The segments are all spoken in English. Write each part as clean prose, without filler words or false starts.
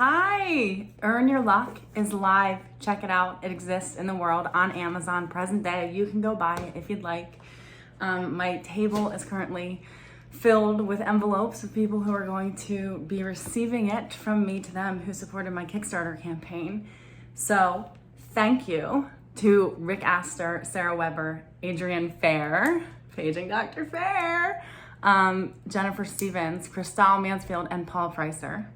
Hi! Earn Your Luck is live. Check it out. It exists in the world on Amazon, present day. You can go buy it if you'd like. My table is currently filled with envelopes of people who are going to be receiving it from me to them who supported my Kickstarter campaign. So thank you to Rick Astor, Sarah Weber, Adrienne Fair, Paging Dr. Fair, Jennifer Stevens, Christelle Mansfield, and Paul Pricer.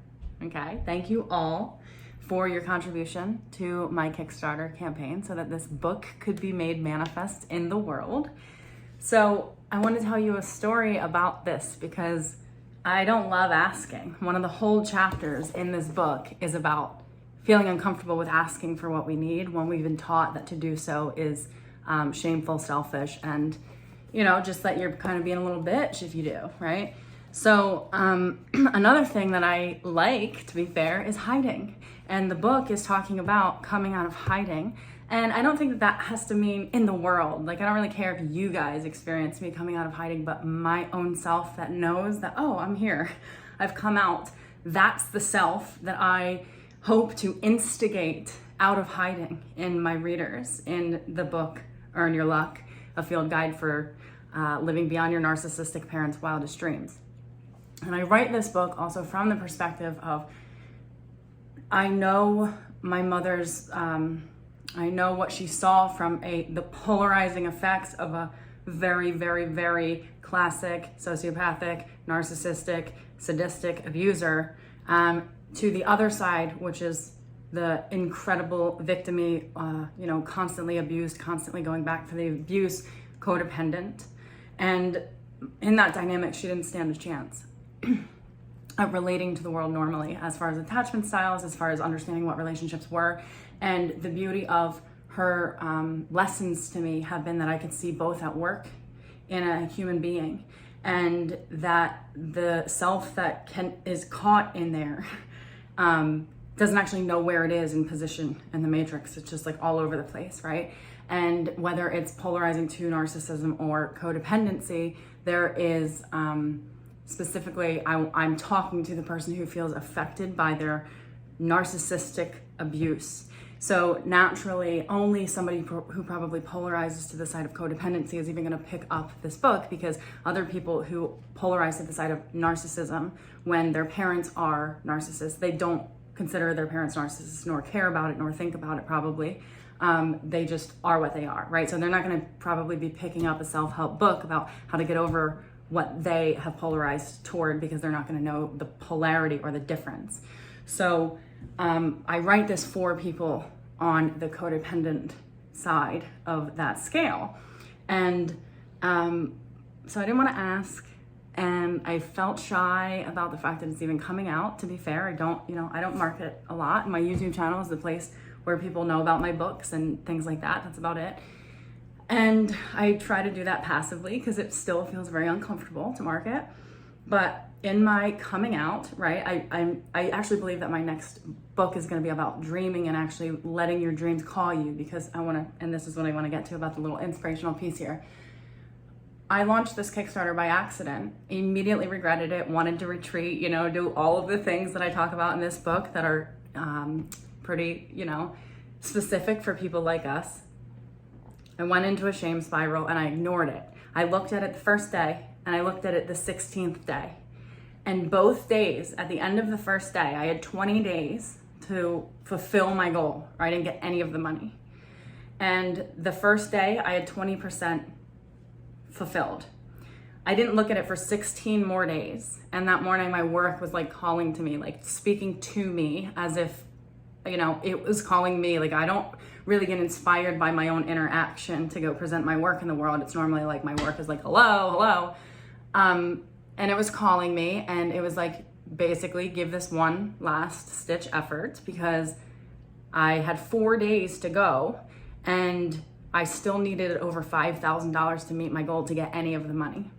Okay, thank you all for your contribution to my Kickstarter campaign so that this book could be made manifest in the world. So I want to tell you a story about this because I don't love asking. One of the whole chapters in this book is about feeling uncomfortable with asking for what we need when we've been taught that to do so is shameful, selfish, and just that you're kind of being a little bitch if you do, right? So another thing that I like, to be fair, is hiding. And the book is talking about coming out of hiding. And I don't think that has to mean in the world. Like, I don't really care if you guys experience me coming out of hiding, but my own self that knows that, oh, I'm here. I've come out. That's the self that I hope to instigate out of hiding in my readers in the book, Earn Your Luck, a field guide for living beyond your narcissistic parents' wildest dreams. And I write this book also from the perspective of, I know my mother's, I know what she saw from the polarizing effects of a very, very, very classic sociopathic, narcissistic, sadistic abuser, to the other side, which is the incredible victim-y, constantly abused, constantly going back for the abuse, codependent. And in that dynamic, she didn't stand a chance at relating to the world normally, as far as attachment styles, as far as understanding what relationships were. And the beauty of her lessons to me have been that I could see both at work in a human being, and that the self that is caught in there doesn't actually know where it is in position in the matrix. It's just like all over the place, right? And whether it's polarizing to narcissism or codependency, there is specifically, I'm talking to the person who feels affected by their narcissistic abuse. So naturally, only somebody who probably polarizes to the side of codependency is even going to pick up this book, because other people who polarize to the side of narcissism when their parents are narcissists, they don't consider their parents narcissists, nor care about it, nor think about it probably. They just are what they are, right? So they're not going to probably be picking up a self-help book about how to get over what they have polarized toward, because they're not going to know the polarity or the difference. So I write this for people on the codependent side of that scale. And so I didn't want to ask, and I felt shy about the fact that it's even coming out. To be fair, I don't market a lot. My YouTube channel is the place where people know about my books and things like that. That's about it. And I try to do that passively because it still feels very uncomfortable to market. But in my coming out, right, I actually believe that my next book is going to be about dreaming and actually letting your dreams call you, because I want to, and this is what I want to get to about the little inspirational piece here. I launched this Kickstarter by accident, immediately regretted it, wanted to retreat, do all of the things that I talk about in this book that are pretty, specific for people like us. I went into a shame spiral and I ignored it. I looked at it the first day and I looked at it the 16th day. And both days, at the end of the first day, I had 20 days to fulfill my goal, right, and get any of the money. And the first day, I had 20% fulfilled. I didn't look at it for 16 more days. And that morning, my work was like calling to me, like speaking to me as if, it was calling me. Like, I don't really get inspired by my own interaction to go present my work in the world. It's normally like my work is like, hello. And it was calling me, and it was like, basically give this one last stitch effort, because I had 4 days to go and I still needed over $5,000 to meet my goal to get any of the money.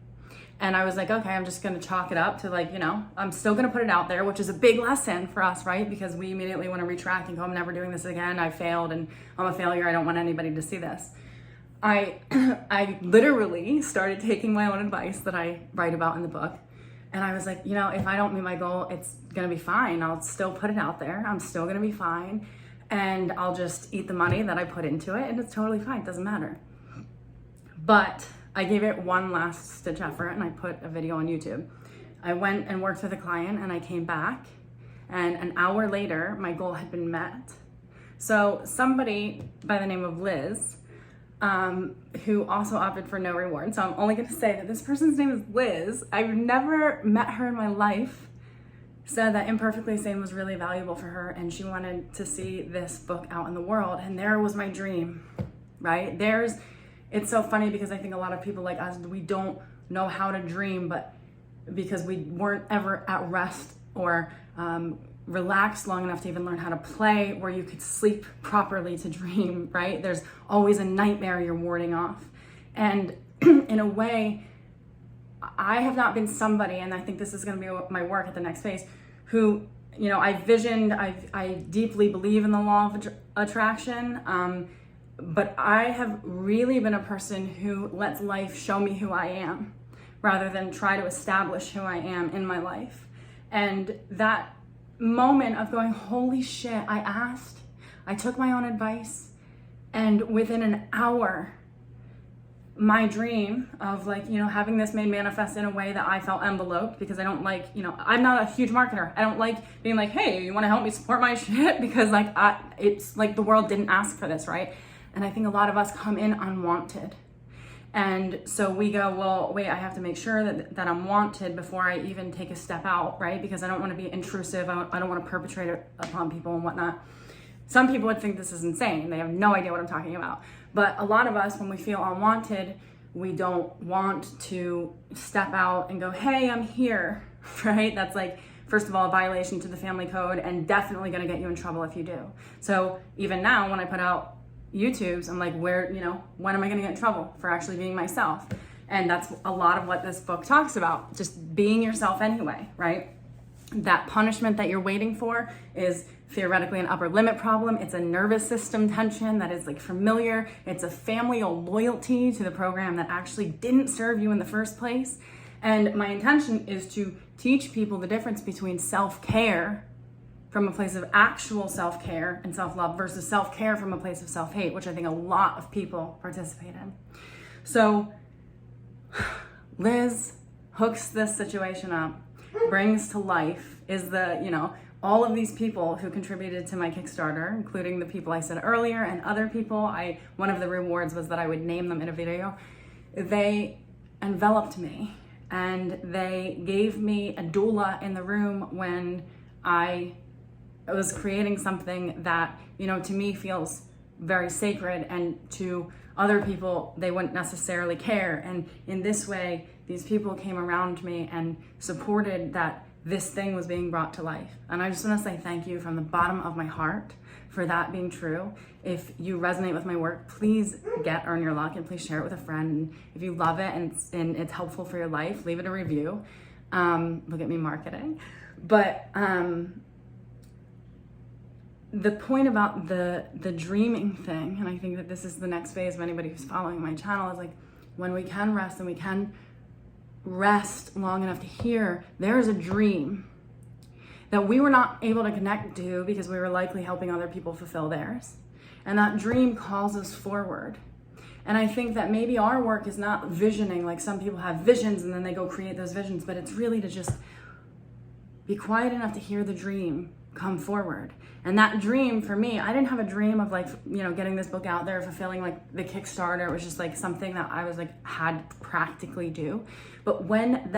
And I was like, okay, I'm just going to chalk it up to I'm still going to put it out there, which is a big lesson for us, right? Because we immediately want to retract and go, I'm never doing this again. I failed and I'm a failure. I don't want anybody to see this. I literally started taking my own advice that I write about in the book And I was like, you know, if I don't meet my goal, it's gonna be fine. I'll still put it out there. I'm still gonna be fine. And I'll just eat the money that I put into it, and it's totally fine, it doesn't matter. But I gave it one last stitch effort, and I put a video on YouTube. I went and worked with a client, and I came back, and an hour later, my goal had been met. So somebody by the name of Liz, who also opted for no reward. So I'm only gonna say that this person's name is Liz. I've never met her in my life. Said that Imperfectly Sane was really valuable for her, and she wanted to see this book out in the world, and there was my dream, right? It's so funny because I think a lot of people like us, we don't know how to dream, but because we weren't ever at rest or relaxed long enough to even learn how to play where you could sleep properly to dream, right? There's always a nightmare you're warding off. And in a way, I have not been somebody, and I think this is going to be my work at the next phase, who, you know, I deeply believe in the law of attraction, but I have really been a person who lets life show me who I am rather than try to establish who I am in my life. And that moment of going, holy shit, I took my own advice, and within an hour, my dream of, like, you know, having this made manifest in a way that I felt enveloped, because I don't like, you know, I'm not a huge marketer. I don't like being like, hey, you want to help me support my shit? Because like, it's like the world didn't ask for this, right? And I think a lot of us come in unwanted. And so we go, well, wait, I have to make sure that I'm wanted before I even take a step out, right? Because I don't want to be intrusive. I don't want to perpetrate it upon people and whatnot. Some people would think this is insane. They have no idea what I'm talking about. But a lot of us, when we feel unwanted, we don't want to step out and go, hey, I'm here, right? That's like, first of all, a violation to the family code, and definitely going to get you in trouble if you do. So even now, when I put out YouTubes, I'm like, when am I going to get in trouble for actually being myself? And that's a lot of what this book talks about, just being yourself anyway, right? That punishment that you're waiting for is theoretically an upper limit problem. It's a nervous system tension that is like familiar. It's a familial loyalty to the program that actually didn't serve you in the first place. And my intention is to teach people the difference between self-care from a place of actual self-care and self-love versus self-care from a place of self-hate, which I think a lot of people participate in. So Liz hooks this situation up, brings to life, is all of these people who contributed to my Kickstarter, including the people I said earlier and other people. One of the rewards was that I would name them in a video. They enveloped me, and they gave me a doula in the room when I was creating something that, to me feels very sacred, and to other people, they wouldn't necessarily care. And in this way, these people came around me and supported that this thing was being brought to life. And I just want to say thank you from the bottom of my heart for that being true. If you resonate with my work, please Earn Your Luck, and please share it with a friend. And if you love it and it's helpful for your life, leave it a review. Look at me marketing. But the point about the dreaming thing, and I think that this is the next phase of anybody who's following my channel, is like, when we can rest, and we can rest long enough to hear there is a dream that we were not able to connect to because we were likely helping other people fulfill theirs. And that dream calls us forward. And I think that maybe our work is not visioning, like some people have visions and then they go create those visions, but it's really to just be quiet enough to hear the dream come forward. And that dream for me, I didn't have a dream of getting this book out there, fulfilling like the Kickstarter. It was just like something that I was like had to practically do. But when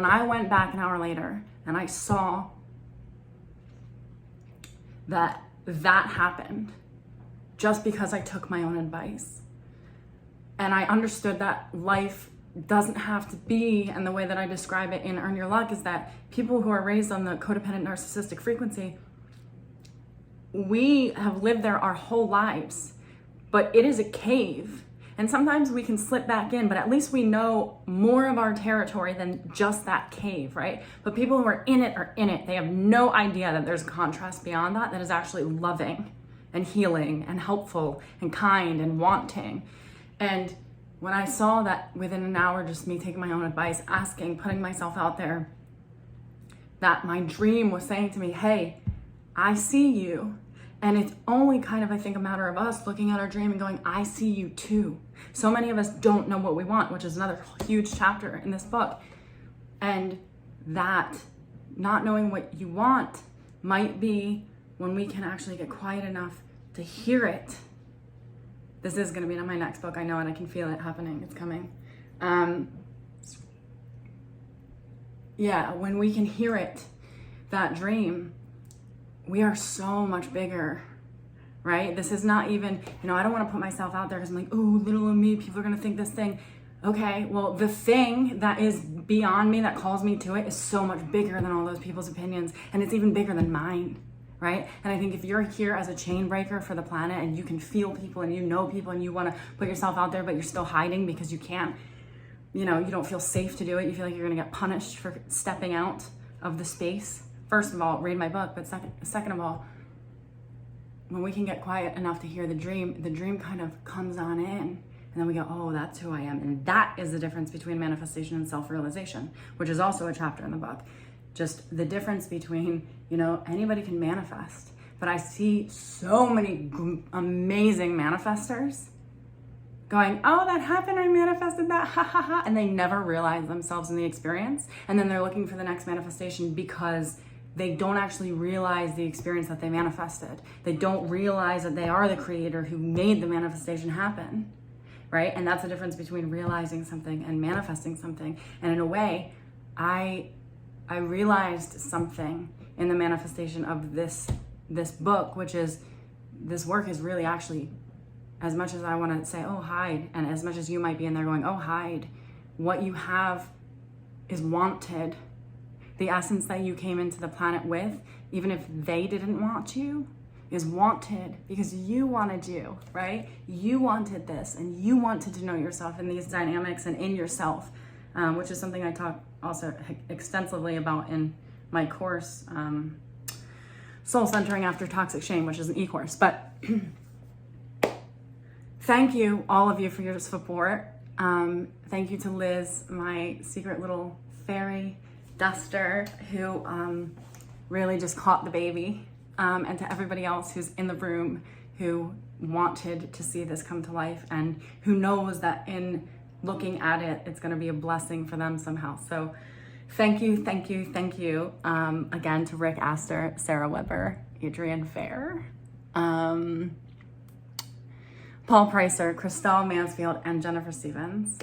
I went back an hour later and I saw that happened just because I took my own advice, and I understood that life doesn't have to be, and the way that I describe it in Earn Your Luck is that people who are raised on the codependent narcissistic frequency, we have lived there our whole lives, but it is a cave. And sometimes we can slip back in, but at least we know more of our territory than just that cave, right? But people who are in it are in it. They have no idea that there's a contrast beyond that is actually loving and healing and helpful and kind and wanting. And when I saw that within an hour, just me taking my own advice, asking, putting myself out there, that my dream was saying to me, hey, I see you. And it's only kind of, I think, a matter of us looking at our dream and going, I see you too. So many of us don't know what we want, which is another huge chapter in this book. And that not knowing what you want might be when we can actually get quiet enough to hear it. This is going to be in my next book, I know, and I can feel it happening. It's coming. Yeah, when we can hear it, that dream, we are so much bigger, right? This is not even, I don't want to put myself out there because I'm like, oh, little of me, people are going to think this thing. Okay, well, the thing that is beyond me, that calls me to it, is so much bigger than all those people's opinions, and it's even bigger than mine, right? And I think if you're here as a chain breaker for the planet and you can feel people and you know people and you want to put yourself out there, but you're still hiding because you can't, you don't feel safe to do it, you feel like you're going to get punished for stepping out of the space. First of all, read my book, but second of all, when we can get quiet enough to hear the dream kind of comes on in, and then we go, oh, that's who I am. And that is the difference between manifestation and self-realization, which is also a chapter in the book. Just the difference between, anybody can manifest, but I see so many amazing manifestors going, oh, that happened, I manifested that, ha ha ha, and they never realize themselves in the experience, and then they're looking for the next manifestation because they don't actually realize the experience that they manifested. They don't realize that they are the creator who made the manifestation happen, right? And that's the difference between realizing something and manifesting something. And in a way, I realized something in the manifestation of this book, which is, this work is really actually, as much as I want to say, oh, hide, and as much as you might be in there going, oh, hide, what you have is wanted. The essence that you came into the planet with, even if they didn't want you, is wanted because you wanted you, right? You wanted this, and you wanted to know yourself in these dynamics and in yourself, which is something I talk also extensively about in my course, Soul Centering After Toxic Shame, which is an e-course. But thank you, all of you, for your support. Thank you to Liz, my secret little fairy duster, who really just caught the baby, and to everybody else who's in the room who wanted to see this come to life and who knows that in looking at it, it's going to be a blessing for them somehow. So thank you, thank you, thank you again to Rick Astor, Sarah Weber, Adrienne Fair, Paul Pricer, Christelle Mansfield, and Jennifer Stevens.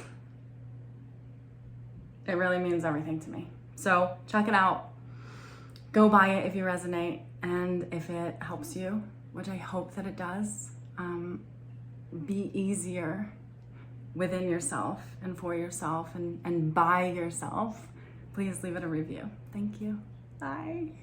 It really means everything to me. So check it out. Go buy it if you resonate, and if it helps you, which I hope that it does, be easier within yourself and for yourself and by yourself. Please leave it a review. Thank you. Bye.